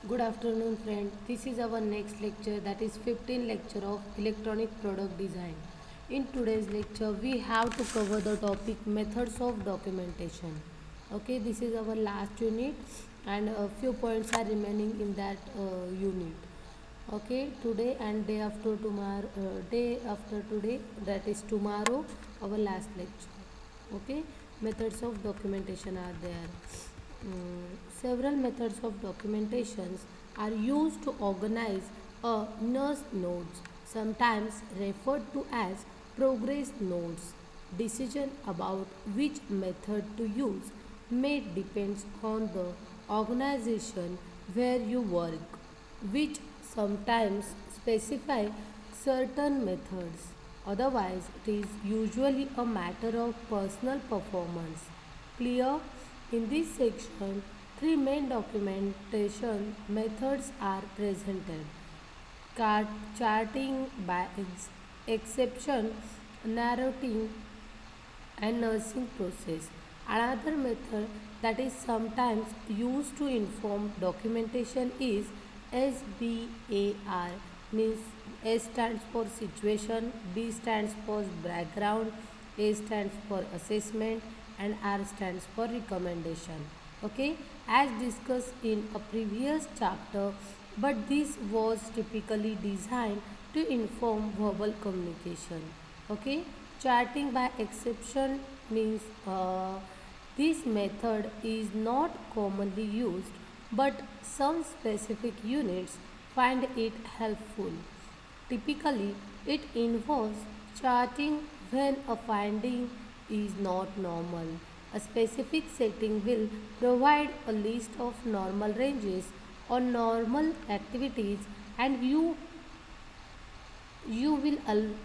Good afternoon friend. This is our next lecture, that is 15th lecture of electronic product design. In today's lecture we have to cover the topic methods of documentation. Okay, this is our last unit and a few points are remaining in that unit. Okay, today and day after today, that is tomorrow, our last lecture. Okay, methods of documentation are there. Several methods of documentations are used to organize a nurse notes, sometimes referred to as progress notes. Decision about which method to use may depends on the organization where you work, which sometimes specify certain methods. Otherwise, it is usually a matter of personal performance. Clear? In this section, three main documentation methods are presented: charting by exception, narrating, and nursing process. Another method that is sometimes used to inform documentation is SBAR, means S stands for situation, B stands for background, A stands for assessment, and R stands for recommendation. Okay, as discussed in a previous chapter, but this was typically designed to inform verbal communication. Okay, charting by exception means this method is not commonly used, but some specific units find it helpful. Typically, it involves charting when a finding is not normal. A specific setting will provide a list of normal ranges or normal activities, and you will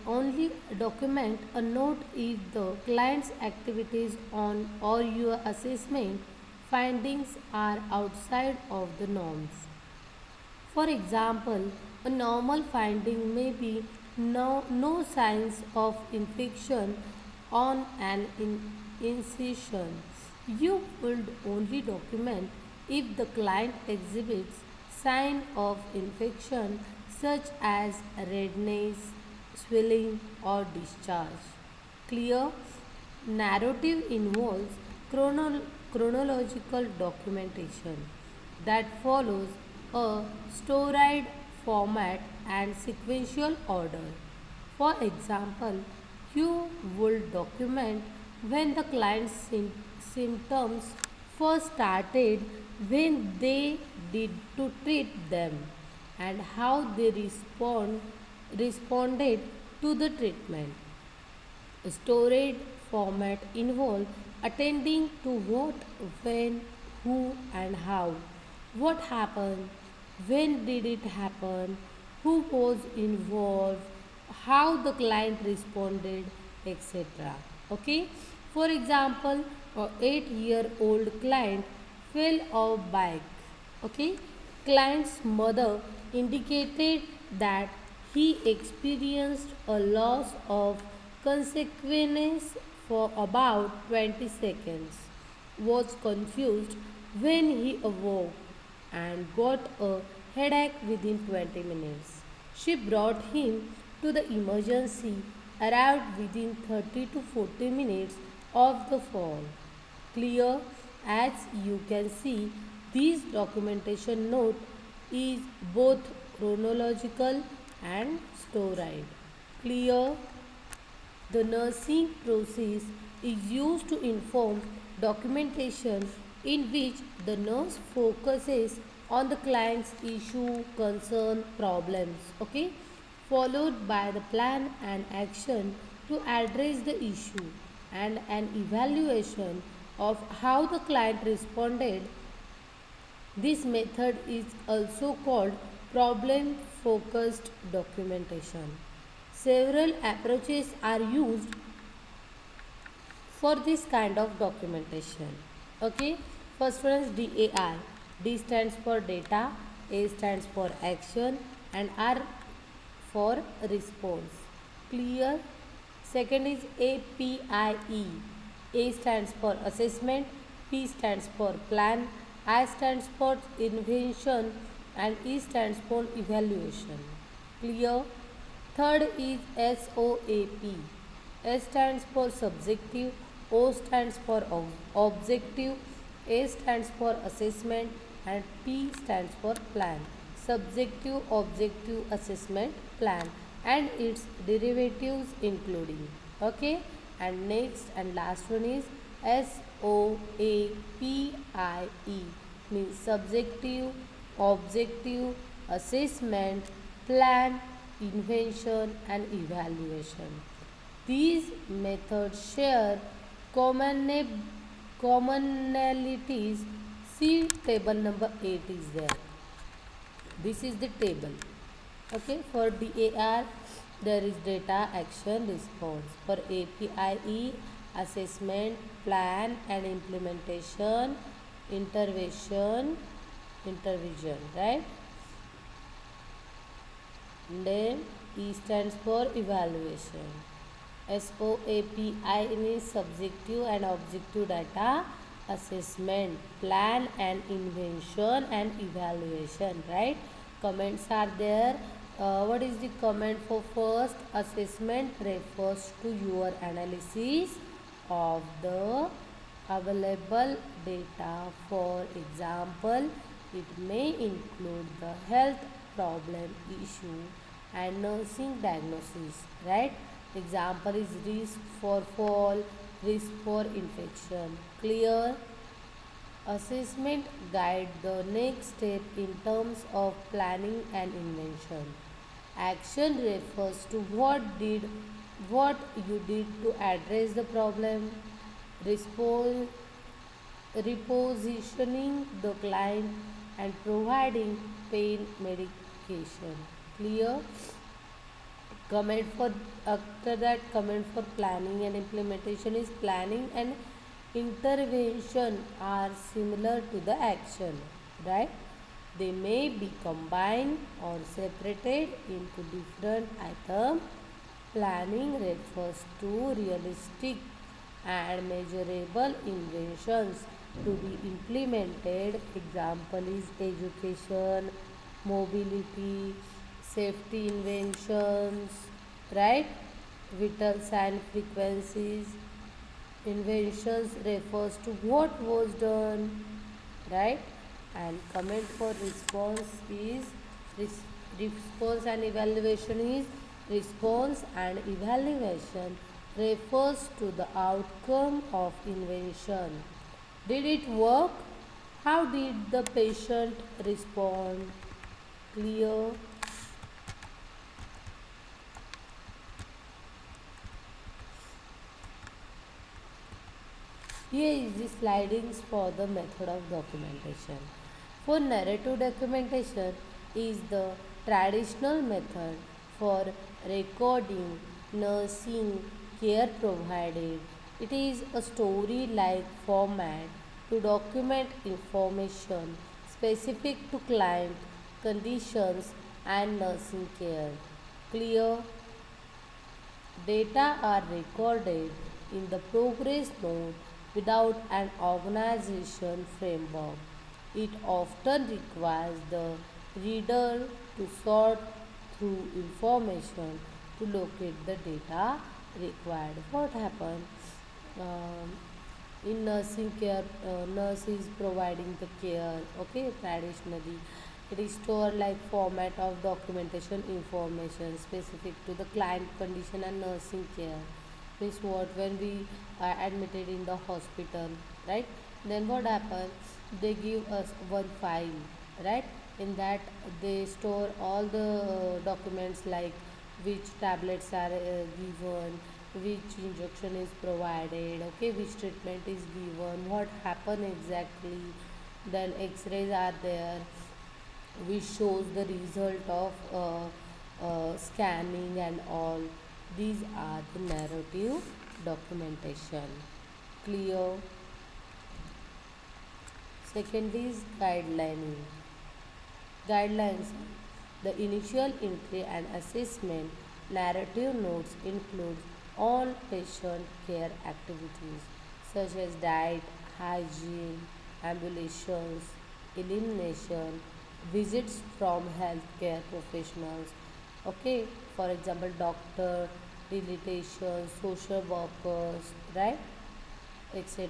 only document a note if the client's activities on or your assessment findings are outside of the norms. For example, a normal finding may be no signs of infection on an incision. You would only document if the client exhibits sign of infection such as redness, swelling, or discharge. Clear? Narrative involves chronological documentation that follows a storied format and sequential order. For example, you will document when the client's symptoms first started, when they did to treat them, and how they responded to the treatment. Storage format involve attending to what, when, who, and how. What happened? When did it happen? Who was involved? How the client responded, etc. Okay. For example, a 8-year-old client fell off bike. Okay. Client's mother indicated that he experienced a loss of consciousness for about 20 seconds, was confused when he awoke, and got a headache within 20 minutes. She brought him to the emergency, arrived within 30 to 40 minutes of the fall. Clear? As you can see, this documentation note is both chronological and storied. Clear? The nursing process is used to inform documentation in which the nurse focuses on the client's issue, concern, problems, okay, followed by the plan and action to address the issue and an evaluation of how the client responded. This method is also called problem focused documentation. Several approaches are used for this kind of documentation. Okay, first one is DAR. D stands for data, A stands for action, and R for response. Clear? Second is APIE. A stands for assessment, P stands for plan, I stands for invention, and E stands for evaluation. Clear? Third is SOAP. S stands for subjective, O stands for objective, A stands for assessment, and P stands for plan. Subjective, objective, assessment, plan, and its derivatives including. Okay, and next and last one is SOAPIE, means subjective, objective, assessment, plan, invention, and evaluation. These methods share commonalities. See table number 8 is there. This is the table. Okay, for DAR there is data, action, response. For APIE, assessment, plan and implementation, intervention, right? Then E stands for evaluation. SOAPI means subjective and objective data, assessment, plan and invention and evaluation, right? Comments are there. What is the comment for first? Assessment refers to your analysis of the available data. For example, it may include the health problem, issue and nursing diagnosis, right? Example is risk for fall, risk for infection. Clear? Assessment guide the next step in terms of planning and invention. Action refers to what you did to address the problem. Respon- Repositioning the client and providing pain medication. Clear? Comment for after that, comment for planning and implementation is planning and intervention are similar to the action, right? They may be combined or separated into different items. Planning refers to realistic and measurable inventions to be implemented. Example is education, mobility, safety inventions, right? Vital sign frequencies. Inventions refers to what was done, right? And comment for response is response and evaluation is response and evaluation refers to the outcome of invention. Did it work? How did the patient respond? Clear? Here is the slidings for the method of documentation. For narrative documentation is the traditional method for recording nursing care provided. It is a story-like format to document information specific to client conditions and nursing care. Clear? Data are recorded in the progress note without an organization framework. It often requires the reader to sort through information to locate the data required. What happens? Um, in nursing care, nurse is providing the care, okay, traditionally it is stored like format of documentation information specific to the client condition and nursing care. Means what, when we are admitted in the hospital, right? Then what happens? They give us one file, right? In that they store all the documents like which tablets are given, which injection is provided, okay, which treatment is given, what happened exactly. Then x-rays are there which shows the result of scanning and all. These are the narrative documentation. Clear? Second is guidelining. Guidelines. The initial entry and assessment narrative notes include all patient care activities such as diet, hygiene, ambulations, elimination, visits from healthcare professionals. Okay, for example, doctor, dietitians, social workers, right, etc.,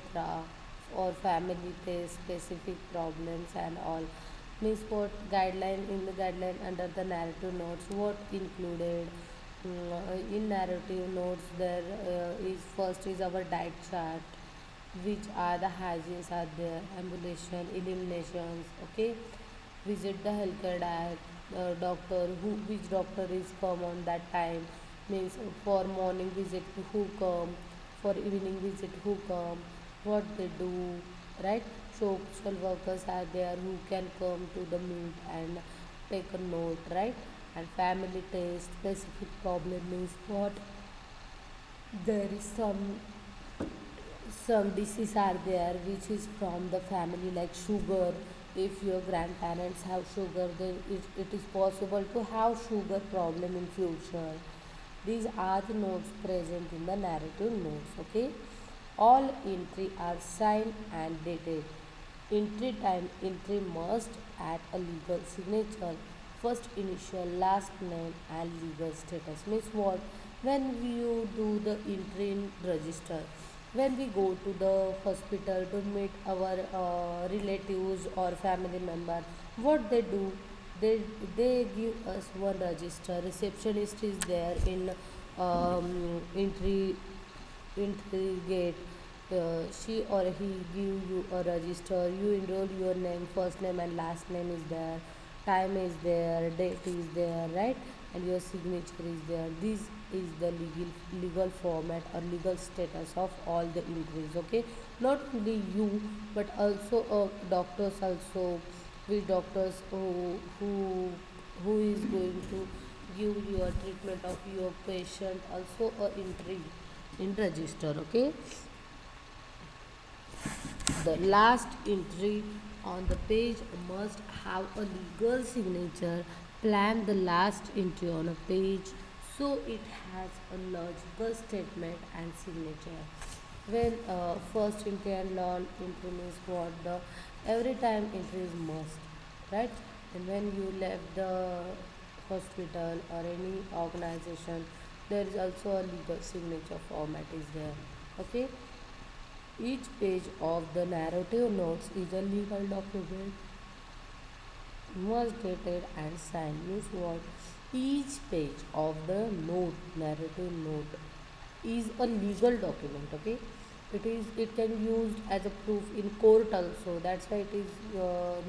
or family test specific problems and all. Means what guideline in the guideline under the narrative notes what included. In narrative notes there is first is our diet chart, which are the hygienes are there, ambulation, eliminations, okay. Visit the healthcare diet, doctor, who which doctor is come on that time, means for morning visit who come, for evening visit who come, what they do, right. Social workers are there who can come to the meet and take a note, right. And family test specific problem means what, there is some disease are there which is from the family like sugar. If your grandparents have sugar, then it is possible to have sugar problem in future. These are the notes present in the narrative notes, okay. All entry are signed and dated. Entry time entry must add a legal signature, first initial, last name, and legal status. Means what? When you do the entry in register, when we go to the hospital to meet our relatives or family member, what they do? They they give us one register. Receptionist is there in entry interrogate. She or he give you a register, you enroll your name, first name and last name is there, time is there, date is there, right, and your signature is there. This is the legal format or legal status of all the entries, okay. Not only you but also doctors also, which doctors who is going to give your treatment of your patient also a entry in register, okay. The last entry on the page must have a legal signature. Plan the last entry on a page so it has a logical statement and signature. When first entry and long entry means what, the every time entry is must, right. And when you left the hospital or any organization, there is also a legal signature format is there, okay. Each page of the narrative notes is a legal document, must dated and signed. Means what? Each page of the narrative note, is a legal document. Okay, it can be used as a proof in court also. That's why it is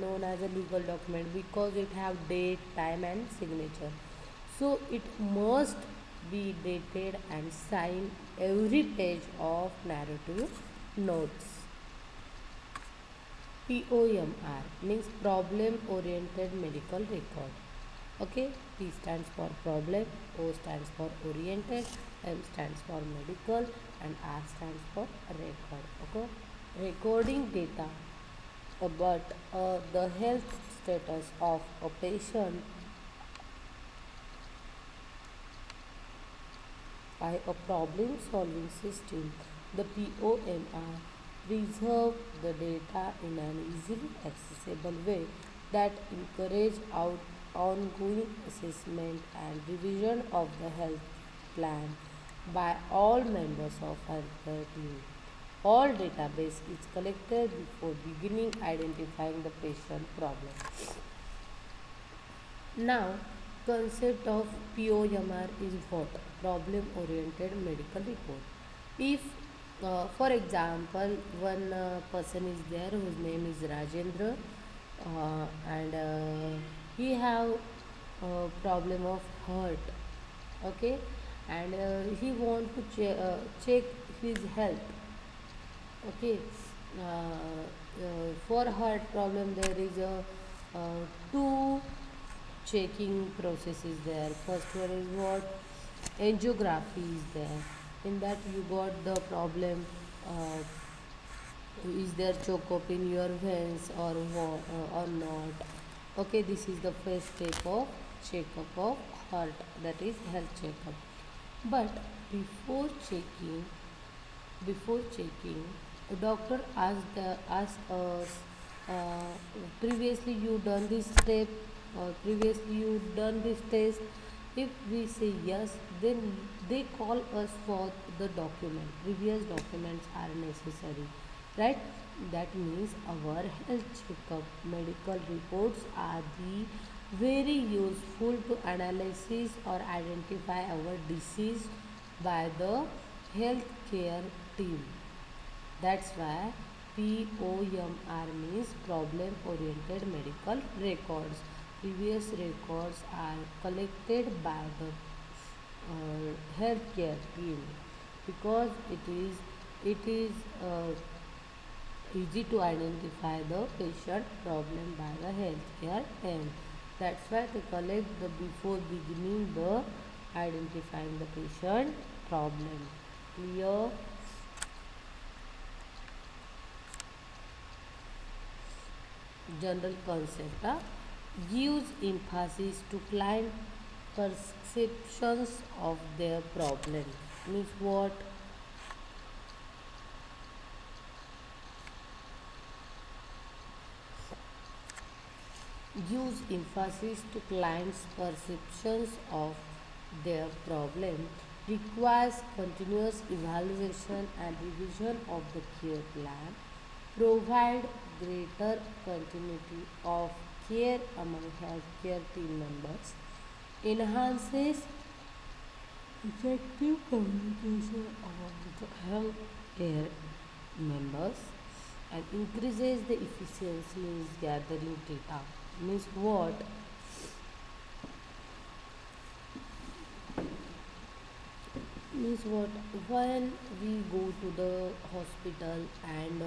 known as a legal document because it have date, time, and signature. So it must be dated and signed every page of narrative notes. POMR means problem oriented medical record. Okay, P stands for problem, O stands for oriented, M stands for medical, and R stands for record. Okay, recording data about the health status of a patient by a problem solving system. The POMR preserve the data in an easily accessible way that encourage ongoing assessment and revision of the health plan by all members of healthcare team. All database is collected before beginning identifying the patient problem. Now, concept of POMR is what? Problem oriented medical report. If, for example, one person is there whose name is Rajendra, and he have a problem of heart, okay, and he want to check his health, okay. For heart problem there is a two checking process is there. First one is what, angiography is there. In that you got the problem, uh, is there choke up in your veins or not. Okay, this is the first step of checkup of heart, that is health checkup. But before checking before checking, the doctor asks us previously you done this step or previously you done this test. If we say yes, then they call us for the document. Previous documents are necessary, right? That means our health checkup medical reports are the very useful to analysis or identify our disease by the healthcare team. That's why POMR means problem oriented medical records. Previous records are collected by the healthcare team because it is uh, easy to identify the patient problem by the healthcare team. That's why they collect the before beginning the identifying the patient problem. Clear? General concept gives emphasis to client perceptions of their problem. Means what? Gives emphasis to clients perceptions of their problem, requires continuous evaluation and revision of the care plan, provide greater continuity of care among healthcare team members, enhances effective communication among the healthcare members, and increases the efficiency in gathering data. Means what? Means what? When we go to the hospital and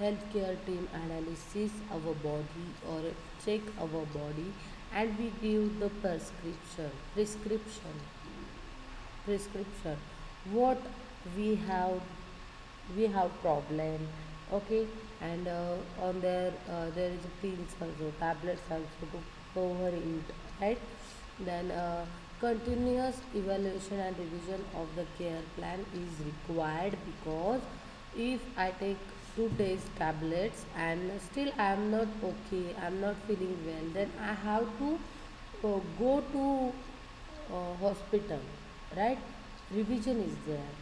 healthcare team analysis our body or check our body and we give the prescription what we have, we have problem, okay, and on there is pills also, tablets also to cover it, right? Then continuous evaluation and revision of the care plan is required because if I take 2 days tablets and still I am not okay, I am not feeling well, then I have to go to hospital, right? Revision is there.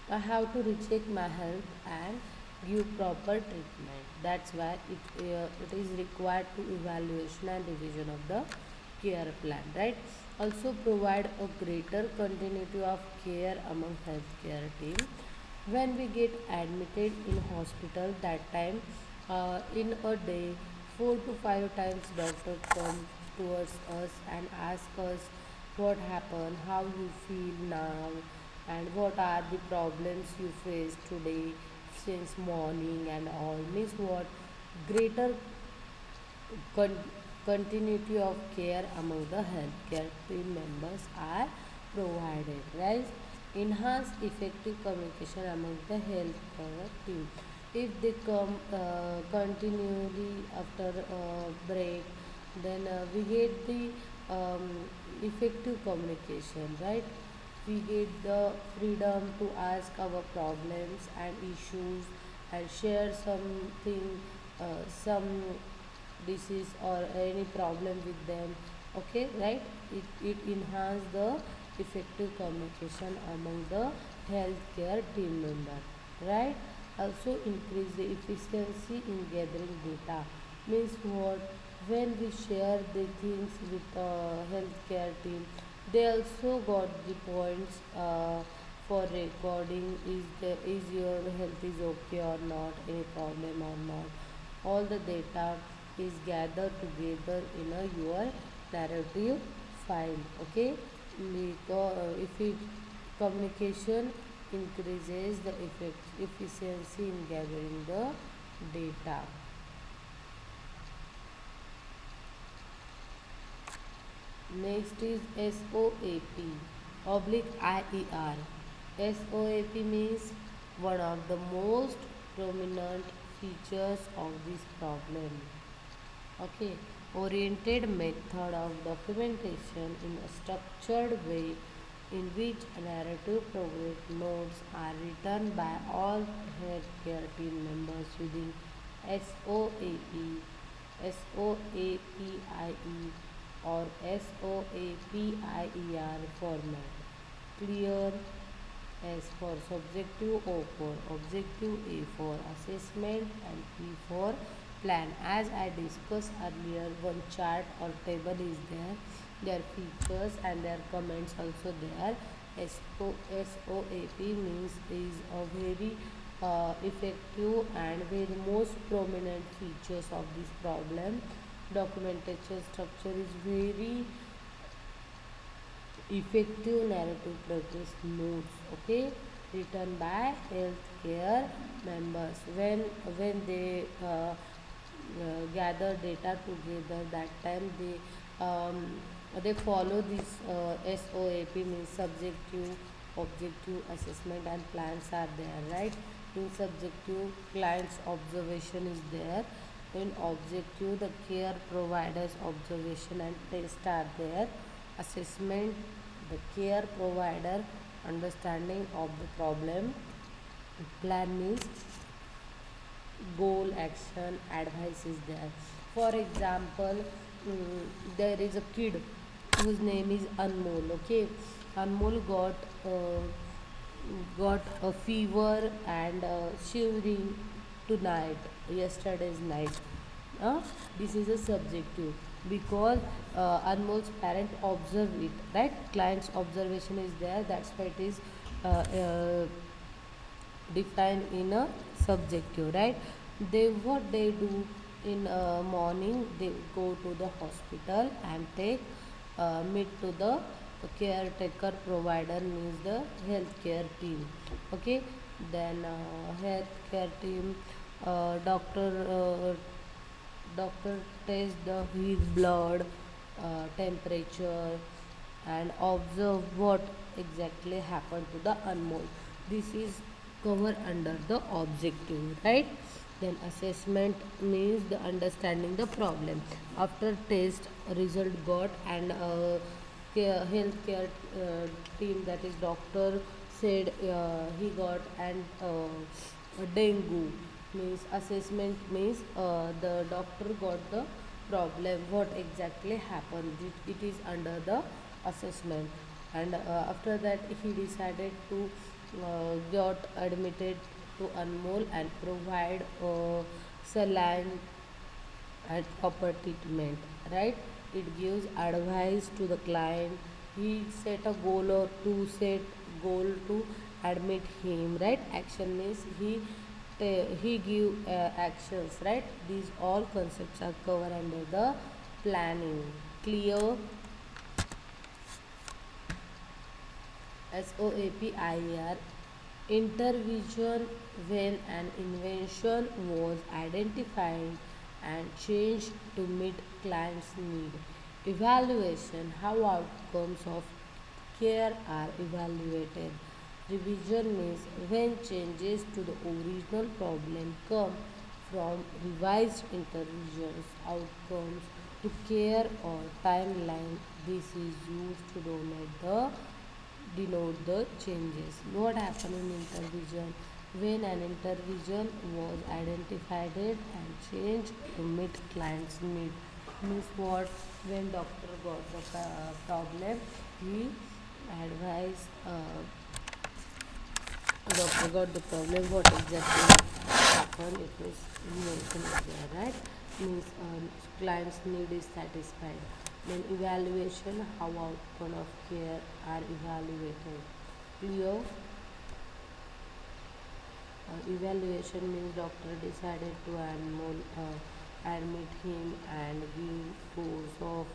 I have to recheck my health and give proper treatment. That's why it is required to evaluation and revision of the care plan, right? Also provide a greater continuity of care among healthcare team. When we get admitted in hospital, that time in a day, 4 to 5 times doctor come towards us and ask us what happened, how you feel now, and what are the problems you face today since morning and all. Means what? Greater con- continuity of care among the healthcare team members are provided, right? Enhance effective communication among the healthcare team. If they come continually after break, then we get the um, effective communication, right? We get the freedom to ask our problems and issues and share something, some disease or any problem with them, okay, right? It enhance the effective communication among the healthcare team member, right? Also increase the efficiency in gathering data. Means what? When we share the things with the healthcare team, they also got the points for recording, is your health is okay or not, any problem or not. All the data is gathered together in a your narrative file, okay? Because if it communication increases the efficiency in gathering the data. Next is SOAP oblique IER. SOAP means one of the most prominent features of this problem. Okay, oriented method of documentation in a structured way in which narrative progress notes are written by all healthcare team members within SOAP, SOAPIE or SOAPIER format. Clear, S for subjective, O for objective, A for assessment and P for plan. As I discussed earlier, one chart or table is there, their features and their comments also there. SOAP means is a very effective and very most prominent features of this problem. Documentation structure is very effective narrative progress notes, okay, written by healthcare members when they gather data together. That time they follow this SOAP means subjective, objective, assessment and plans are there, right? In subjective, client's observation is there. In objective, the care providers observation and test are there. Assessment, the care provider understanding of the problem. Plan means goal, action, advice is there. For example, there is a kid whose name is Anmol. Okay, Anmol got a fever and shivering tonight, yesterday's night. uh, this is a subjective because Anmol's parent observe it, right? Client's observation is there, that's why it is uh, uh, defined in a subjective, right? They what they do in morning, they go to the hospital and take meet to the caretaker provider means the healthcare team, okay. Then healthcare team, doctor doctor test the his blood temperature and observe what exactly happened to the Anmol. This is covered under the objective, right? Then assessment means the understanding the problem. After test result got and healthcare team, that is doctor said he got and dengue means assessment means the doctor got the problem what exactly happened, it is under the assessment. And after that he decided to got admitted to Anmol and provide saline and proper treatment, right? It gives advice to the client. He set a goal or to set goal to admit him, right? Action means he give actions, right? These all concepts are covered under the planning. Clear? SOAPIER, intervention when an invention was identified and changed to meet client's need. Evaluation, how outcomes of care are evaluated. Revision means when changes to the original problem come from revised interventions, outcomes to care or timeline. This is used to denote the changes. What happened in intervision? When an intervision was identified and changed to meet client's need. Means what? When doctor got the problem, he advised doctor got the problem. What exactly happened? It was mentioned there, right? Means client's need is satisfied. Then evaluation, how outcome of care are evaluated. Clear? Evaluation means doctor decided to admit him and give course of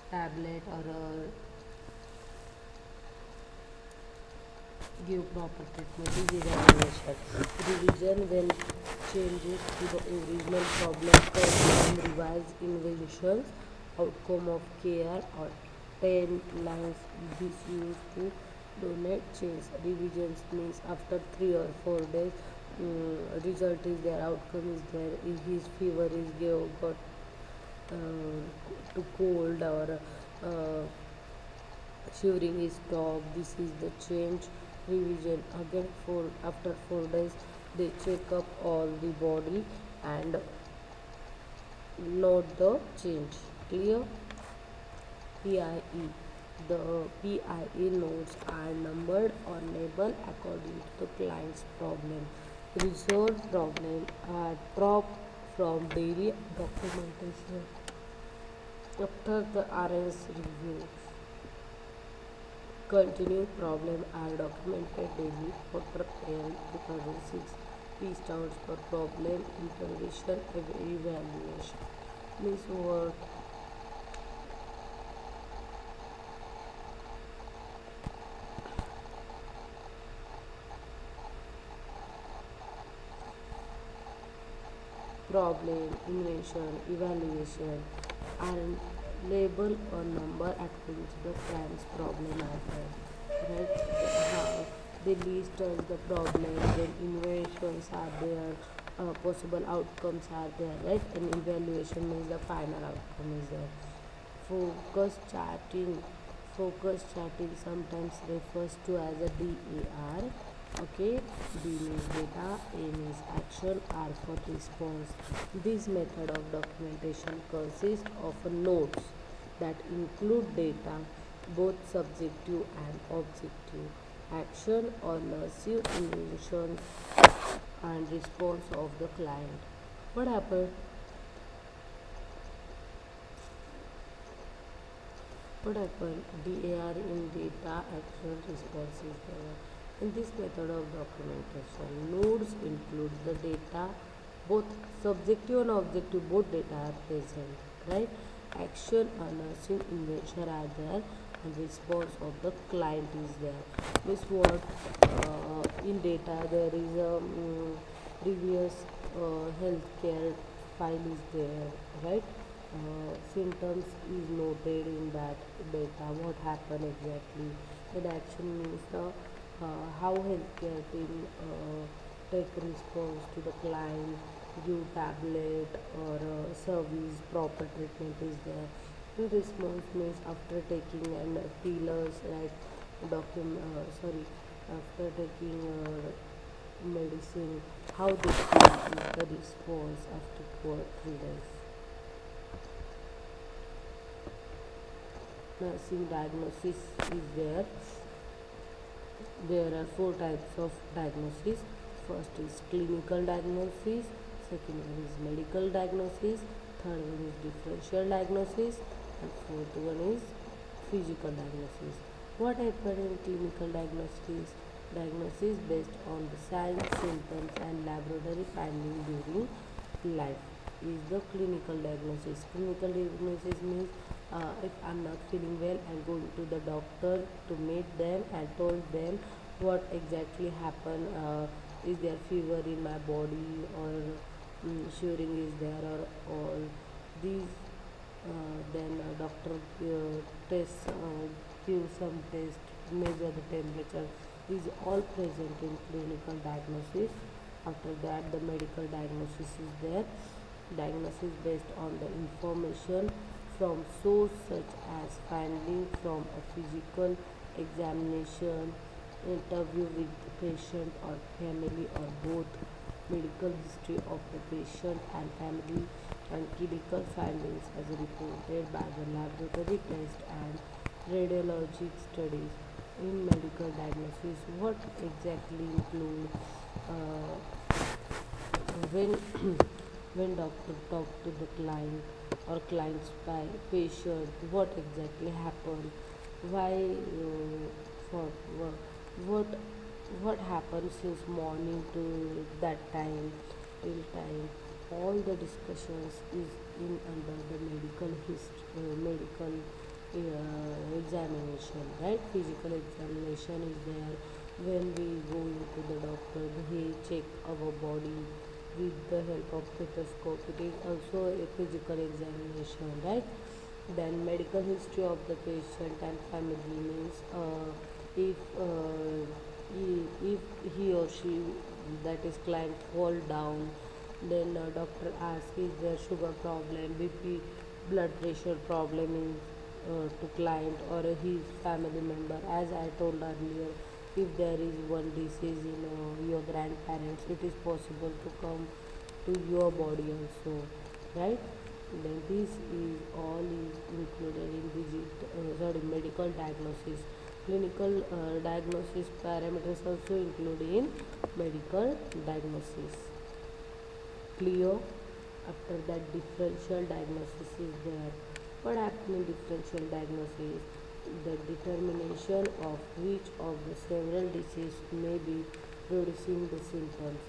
tablet or give proper treatment is evaluation. Revision when changes to the original problem come from revised inventions, outcome of care or 10 lines this used to donate change. Revisions means after 3 or 4 days result is there, outcome is there, his fever is got to cold or uh, shivering is stopped. This is the change. Revision again for after 4 days they check up all the body and note the change. Clear? PIE. The PIE nodes are numbered or labeled according to the client's problem. Resolved problem are dropped from daily documentation after the RS review. Continued problem are documented daily for April 2006. P stands for problem intervention evaluation. Means what? Problem, invention, evaluation, and label or number according to the client's problem as well. Right? How they list the problem, then inventions are there, possible outcomes are there, right? And evaluation means the final outcome is there. Focus charting. Focus charting sometimes refers to as a DAR. Okay, D means data, A means action, R for response. This method of documentation consists of notes that include data, both subjective and objective, action or massive invention and response of the client. What happened? What happened? DAR in data action response is there. In this method of documentation, nodes include the data, both subjective and objective, both data are present, right? Action and nursing invention are there, and response of the client is there. This what in data there is a previous healthcare file is there, right? Symptoms is noted in that data, what happened exactly. And action means the how healthcare team take response to the client, give tablet or service, proper treatment is there. The response means after taking and pillars, right? Sorry, after taking medicine, how they feel is the response after 3 days. Nursing diagnosis is there. There are four types of diagnosis. First is clinical diagnosis, second one is medical diagnosis, third one is differential diagnosis, and fourth one is physical diagnosis. What happened in clinical diagnosis? Diagnosis based on the signs, symptoms, and laboratory findings during life is the clinical diagnosis. Clinical diagnosis means if I'm not feeling well, I'm going to the doctor to meet them and told them what exactly happened. Is there fever in my body or shivering is there or all these. Then doctor tests, give some test, measure the temperature. Is all present in clinical diagnosis. After that, the medical diagnosis is there. Diagnosis based on the information from source such as finding from a physical examination, interview with the patient or family or both, medical history of the patient and family, and clinical findings as reported by the laboratory test and radiologic studies. In medical diagnosis, what exactly include when when doctor talk to the client or client's patient, what exactly happened, why for what what happened since morning to that time till time. All the discussions is in under the medical examination, right? Physical examination is there. When we go into the doctor, he check our body with the help of stethoscope. It is also a physical examination, right? Then medical history of the patient and family means if if he or she, that is client, fall down, then doctor asks is there sugar problem, BP, blood pressure problem in to client or his family member. As I told earlier, if there is one disease in your grandparents, it is possible to come to your body also, right? Then this is all is included in medical diagnosis. Clinical diagnosis parameters also include in medical diagnosis. Clear? After that, differential diagnosis is there. What happens in differential diagnosis? The determination of which of the several diseases may be producing the symptoms.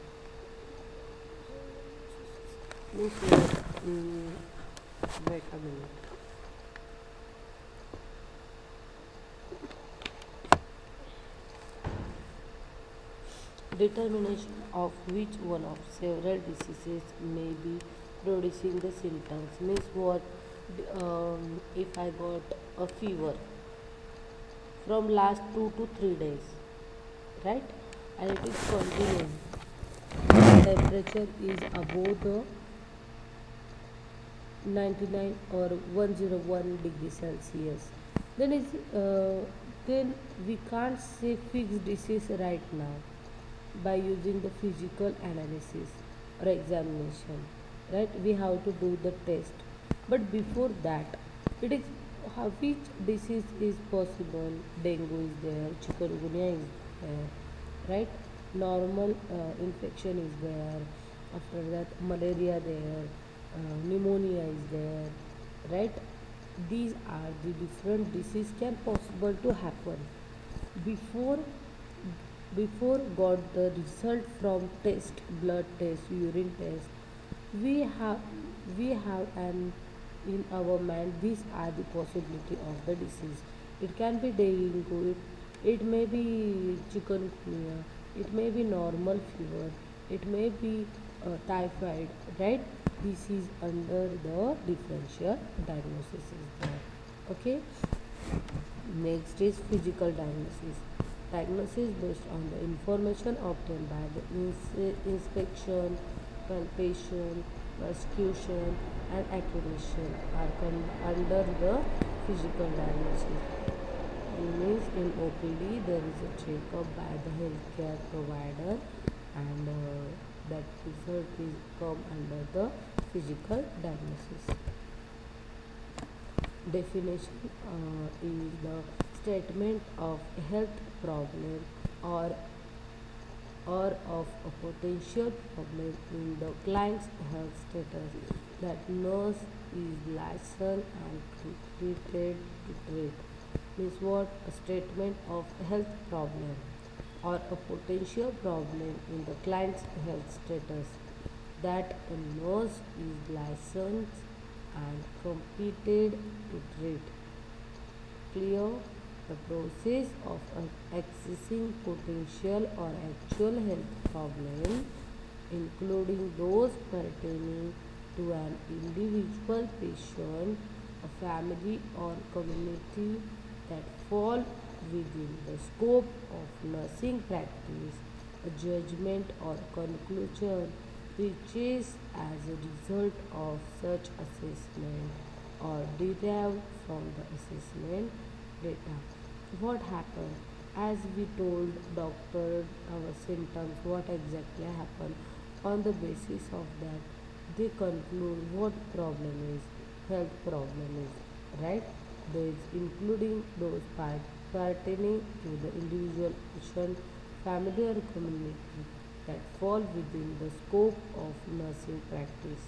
Means wait a minute. Determination of which one of several diseases may be producing the symptoms means what? If I got a fever from last 2 to 3 days, right, and it is continuing, temperature is above the 99 or 101 degree Celsius, then then we can't say fixed disease right now by using the physical analysis or examination, right? We have to do the test, but before that, it is which disease is possible. Dengue is there, chikungunya is there, right? Normal infection is there. After that, malaria there, pneumonia is there, right? These are the different disease can possible to happen before got the result from test, blood test, urine test. We have an in our mind these are the possibility of the disease. It can be dengue, it may be chikungunya, it may be normal fever, it may be typhoid, right? This is under the differential diagnosis is there. Okay. Next is physical diagnosis. Diagnosis based on the information obtained by the inspection, palpation, persecution, and accuracy are under the physical diagnosis. It means in OPD there is a checkup by the healthcare provider, and that result is come under the physical diagnosis. Definition is the statement of a health problem or of a potential problem in the client's health status that nurse is licensed and completed to treat. Means what? A statement of a health problem or a potential problem in the client's health status that a nurse is licensed and competent to treat. Clear? The process of accessing potential or actual health problem, including those pertaining to an individual patient, a family or community that fall within the scope of nursing practice, a judgment or conclusion reaches as a result of such assessment or derived from the assessment data. What happened? As we told doctor our symptoms, what exactly happened? On the basis of that, they conclude what problem is, health problem is, right? Those including those pertaining to the individual patient, family or community that fall within the scope of nursing practice.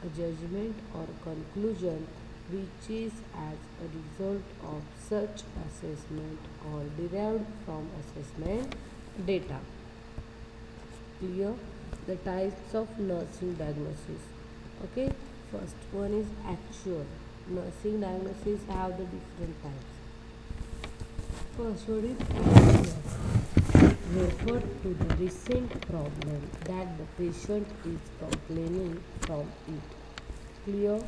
A judgment or conclusion which is as a result of such assessment or derived from assessment data. Clear? The types of nursing diagnosis. Okay, first one is actual. Nursing diagnosis have the different types. First one is actual. It refers to the recent problem that the patient is complaining from it. Clear?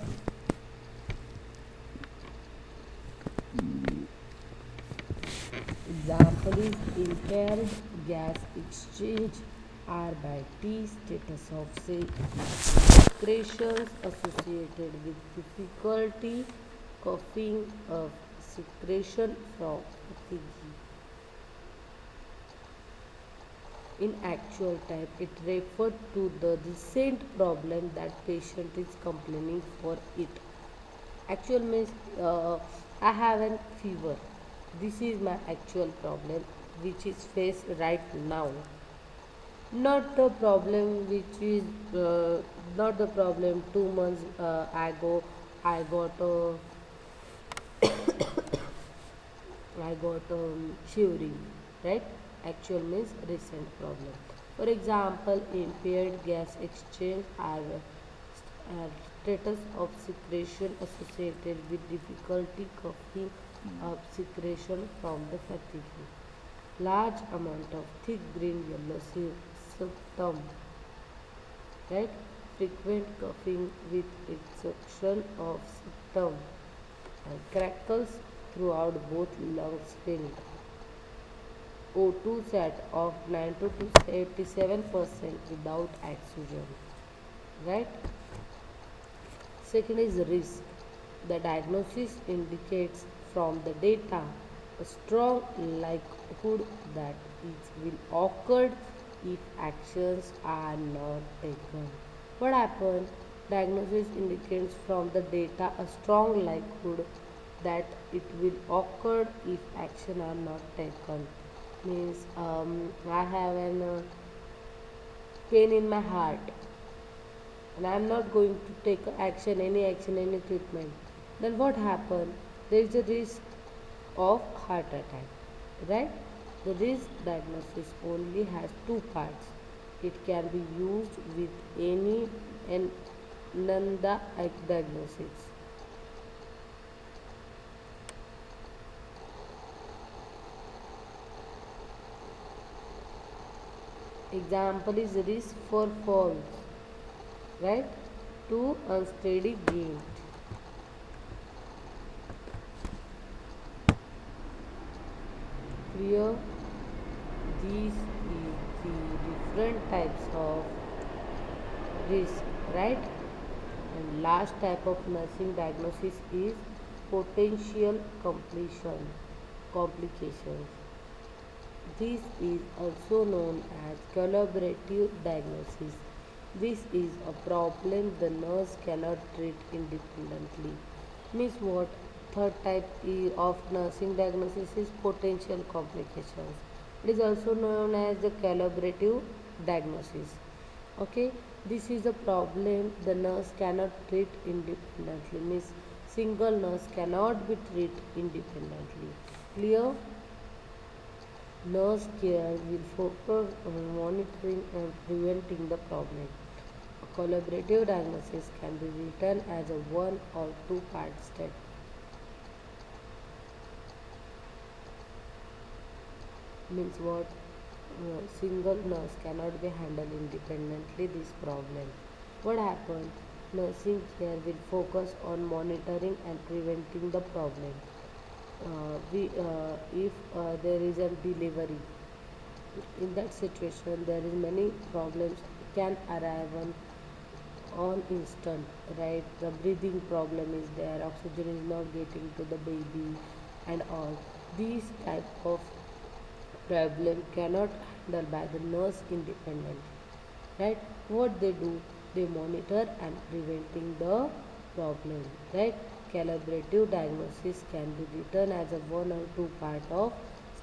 Example is impaired gas exchange RBT status of secretions associated with difficulty coughing of secretion from fatigue. In actual time, it referred to the recent problem that patient is complaining for it. Actual means I have an fever. This is my actual problem which is faced right now. Not the problem which is not the problem 2 months ago I got I got shivering, right? Actual means recent problem. For example, impaired gas exchange are status of secretion associated with difficulty coughing up secretion from the fatigue. Large amount of thick green yellow symptom, right? Frequent coughing with exception of symptom and crackles throughout both lungs filled. O2 sat of 90 to 87% without oxygen, right? Second is risk. The diagnosis indicates from the data a strong likelihood that it will occur if actions are not taken. What happened? Diagnosis indicates from the data a strong likelihood that it will occur if action are not taken. Means I have an pain in my heart and I am not going to take action, any treatment, then what happens? There is a risk of heart attack, right? The risk diagnosis only has two parts. It can be used with any and none the diagnosis. Example is risk for falls, right? Two unsteady gait. Clear these is the different types of risk, right? And last type of nursing diagnosis is potential completion complications. This is also known as collaborative diagnosis. This is a problem the nurse cannot treat independently. Means what? Third type of nursing diagnosis is potential complications. It is also known as the collaborative diagnosis. Okay, this is a problem the nurse cannot treat independently. Means single nurse cannot be treated independently. Clear? Nurse care will focus on monitoring and preventing the problem. A collaborative diagnosis can be written as a one or two part step. Means what? Single nurse cannot be handled independently this problem. What happens? Nursing care will focus on monitoring and preventing the problem. If there is a delivery, in that situation there is many problems can arrive on instant, right? The breathing problem is there, oxygen is not getting to the baby and all. These type of problem cannot handle by the nurse independently, right? What they do, they monitor and preventing the problem, right? Collaborative diagnosis can be written as a one or two part of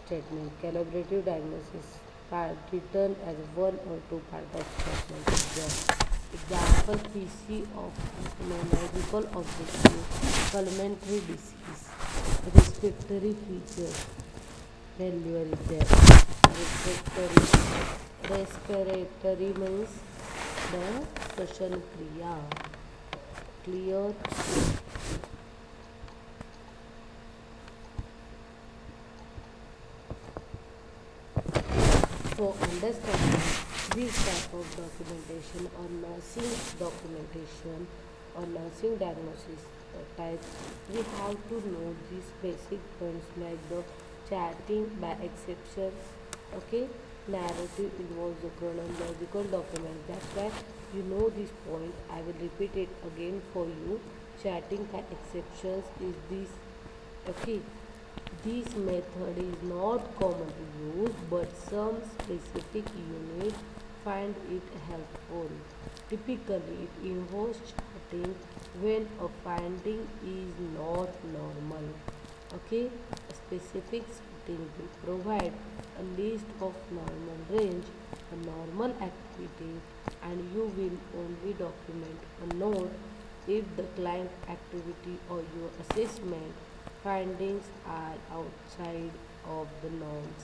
statement. Collaborative diagnosis written as a one or two part of statement is there. Example: PC of neurological objective, pulmonary disease, respiratory features, failure is there. Respiratory means the Shashan Kriya. Clear? For understanding this type of documentation or nursing documentation or nursing diagnosis types, we have to know these basic points like the chatting by exception. Okay, narrative involves the chronological document. That's why you know this point. I will repeat it again for you. Chatting by exceptions is this. Okay, This method is not commonly used, but some specific units find it helpful. Typically, it involves charting when a finding is not normal. Okay, a specific setting will provide a list of normal range, a normal activity, and you will only document a note if the client activity or your assessment findings are outside of the norms.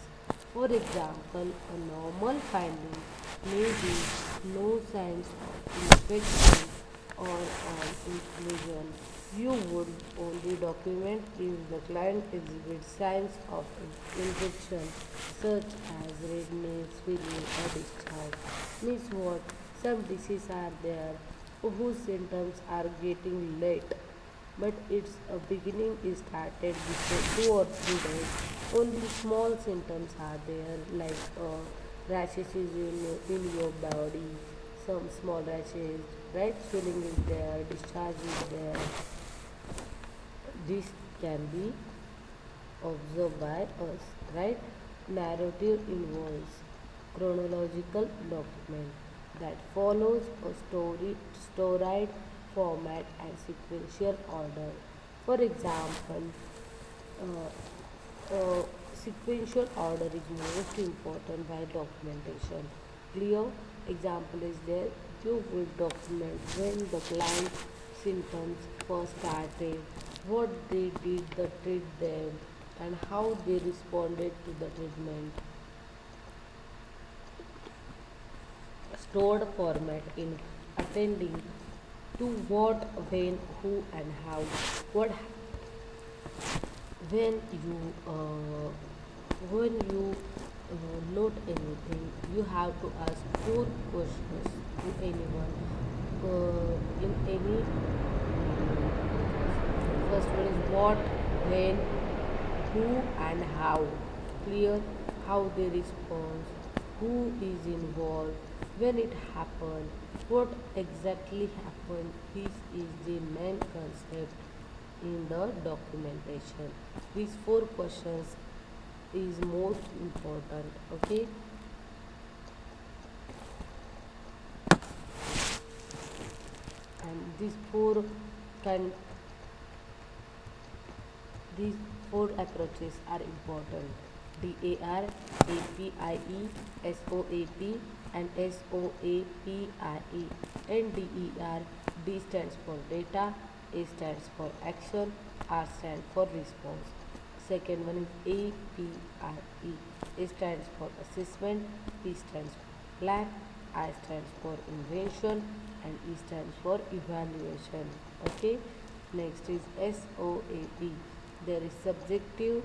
For example, a normal finding may be no signs of infection or an inclusion. You would only document if the client exhibits signs of infection such as redness, swelling or discharge. Means what? Some diseases are there whose symptoms are getting late, but its beginning is started before 2 or 3 days. Only small symptoms are there like rashes is in your body, some small rashes, right? Swelling is there, discharge is there. This can be observed by us, right? Narrative involves chronological document that follows a storied format and sequential order. For example, sequential order is most important by documentation. Clear example is there. You will document when the client symptoms first started, what they did to treat them, and how they responded to the treatment. Stored format in attending to what, when, who, and how. What when you uh, when you note anything, you have to ask 4 questions to anyone in any. First one is what, when, who, and how. Clear how they respond, who is involved, when it happened, what exactly happened. This is the main concept in the documentation. These 4 questions is most important. Okay, and can these four approaches are important: DAR, APIE, SOAP, and SOAPIE. And DER, D stands for data, A stands for action, R stands for response. Second one is APIE. A stands for assessment, P stands for plan, I stands for invention, and E stands for evaluation. Okay. Next is SOAP. There is subjective,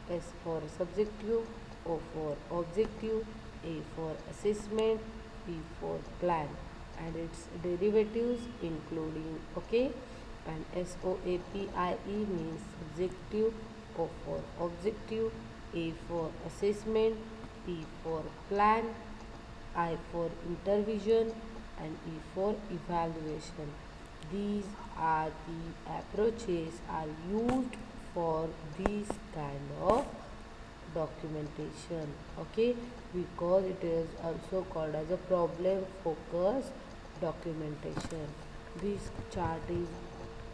S for subjective, O for objective, A for assessment, P for plan, and its derivatives including. Okay, and SOAPIE means subjective, O for objective, A for assessment, P for plan, I for intervention, and E for evaluation. These are the approaches are used for this kind of documentation. Okay, because it is also called as a problem focused documentation. This chart is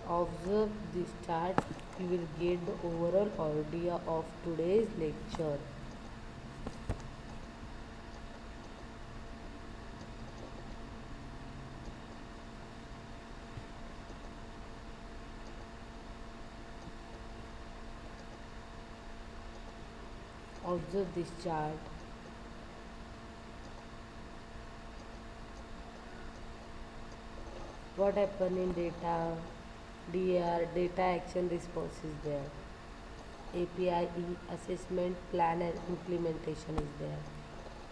observe this chart, you will get the overall idea of today's lecture. Observe this chart. What happened in data? DAR, data action response is there. APIE, assessment, plan and implementation is there.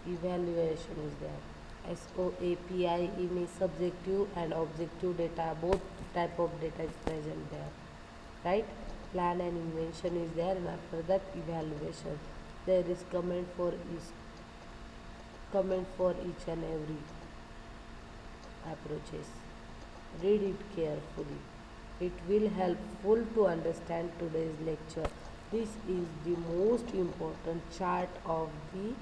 Evaluation is there. SOAPIE means subjective and objective data, both type of data is present there. Right? Plan and invention is there, and after that evaluation. There is comment for each and every approaches. Read it carefully. It will helpful to understand today's lecture. This is the most important chart of the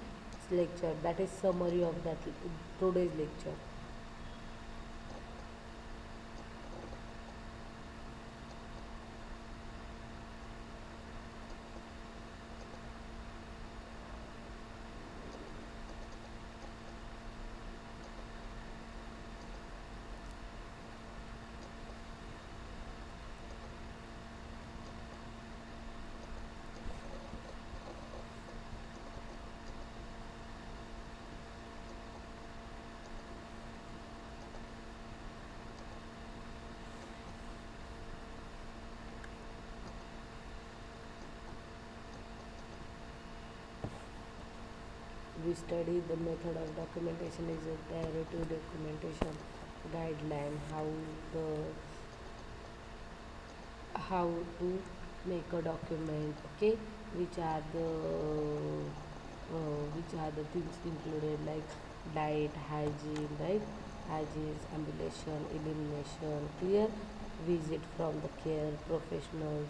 lecture, that is summary of that today's lecture. We study the method of documentation is a narrative documentation guideline, the how to make a document, okay, which are the things included, like diet, hygiene, right, hygiene, ambulation, elimination, clear, visit from the care professionals,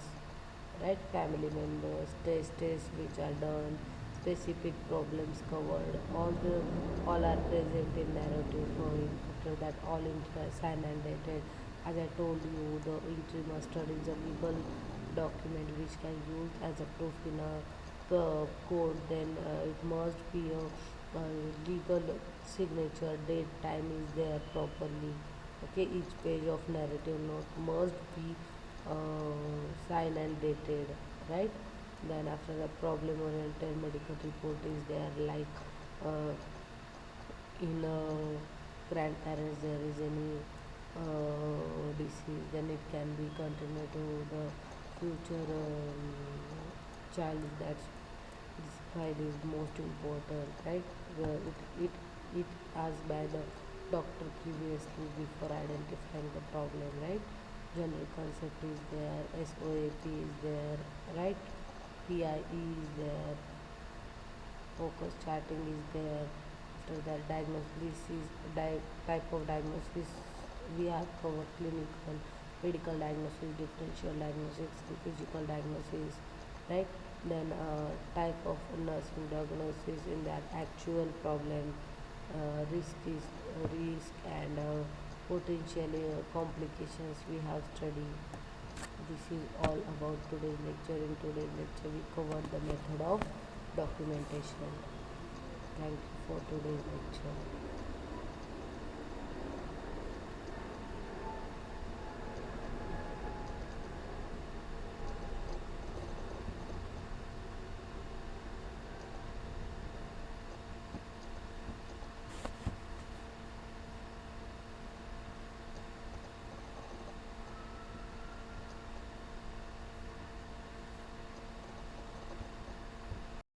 right, family members, tests which are done, specific problems covered, all are present in narrative point. After that, all entries signed and dated. As I told you, the entry mustard is a legal document which can use as a proof in a court. Then it must be a legal signature, date, time is there properly. Okay, each page of narrative note must be signed and dated, right? Then after the problem oriented medical report is there, like uh, in grandparents there is any disease, then it can be continued to the future child. That's this file is most important, right? It asked by the doctor previously before identifying the problem, right? General concept is there, SOAP is there, right? PIE is there, focus charting is there. After that, diagnosis is type of diagnosis we have covered: clinical, medical diagnosis, differential diagnosis, and physical diagnosis, right? Then type of nursing diagnosis in that actual problem, risk and potential complications we have studied. This is all about today's lecture. In today's lecture, we covered the method of documentation. Thank you for today's lecture.